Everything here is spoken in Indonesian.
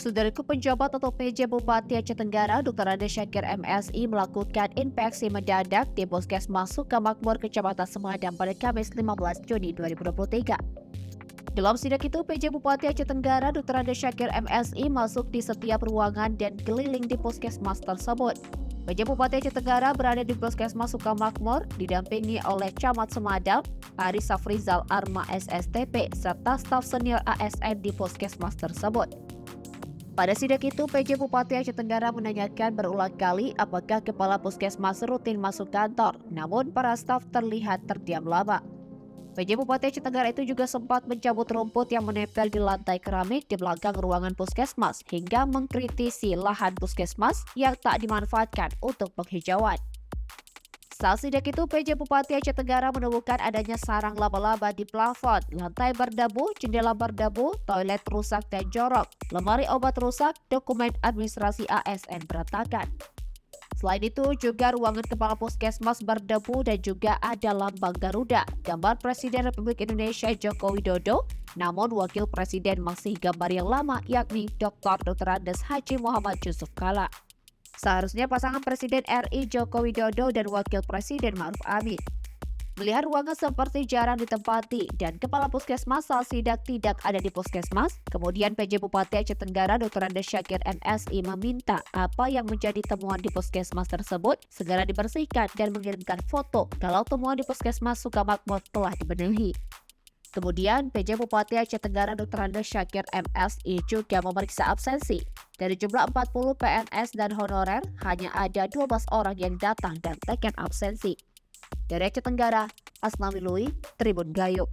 Saudaraku, penjabat atau PJ Bupati Aceh Tenggara, Dr. Ade Syakir MSI melakukan inspeksi mendadak di Puskesmas Sukamakmur, Kecamatan Semadam pada Kamis 15 Juni 2023. Dalam sidak itu, PJ Bupati Aceh Tenggara, Dr. Ade Syakir MSI masuk di setiap ruangan dan keliling di Puskesmas tersebut. PJ Bupati Aceh Tenggara berada di Puskesmas Sukamakmur, didampingi oleh Camat Semadam, Ari Safrizal Arma SSTP, serta staf senior ASN di Puskesmas tersebut. Pada sidak itu, PJ Bupati Aceh Tenggara menanyakan berulang kali apakah kepala puskesmas rutin masuk kantor, namun para staf terlihat terdiam lama. PJ Bupati Aceh Tenggara itu juga sempat mencabut rumput yang menempel di lantai keramik di belakang ruangan puskesmas hingga mengkritisi lahan puskesmas yang tak dimanfaatkan untuk penghijauan. Saat sidak itu, PJ Bupati Aceh Tenggara menemukan adanya sarang laba-laba di plafon, lantai berdebu, jendela berdebu, toilet rusak dan jorok, lemari obat rusak, dokumen administrasi ASN berantakan. Selain itu, juga ruangan kepala puskesmas berdebu dan juga ada lambang Garuda, gambar Presiden Republik Indonesia Joko Widodo, namun Wakil Presiden masih gambar yang lama, yakni Dr. Andes Haji Muhammad Yusuf Kala. Seharusnya pasangan Presiden RI Joko Widodo dan Wakil Presiden Ma'ruf Amin. Melihat ruangan seperti jarang ditempati dan kepala puskesmas saat sidak tidak ada di puskesmas, kemudian PJ Bupati Aceh Tenggara Dr. Ade Syakir MSI meminta apa yang menjadi temuan di puskesmas tersebut segera dibersihkan dan mengirimkan foto kalau temuan di puskesmas Sukamakmur telah dibenahi. Kemudian, PJ Bupati Aceh Tenggara Dr. Ade Syakir MSI juga memeriksa absensi. Dari jumlah 40 PNS dan honorer, hanya ada 12 orang yang datang dan teken absensi. Dari Aceh Tenggara, Asnawi Lui, Tribun Gayo.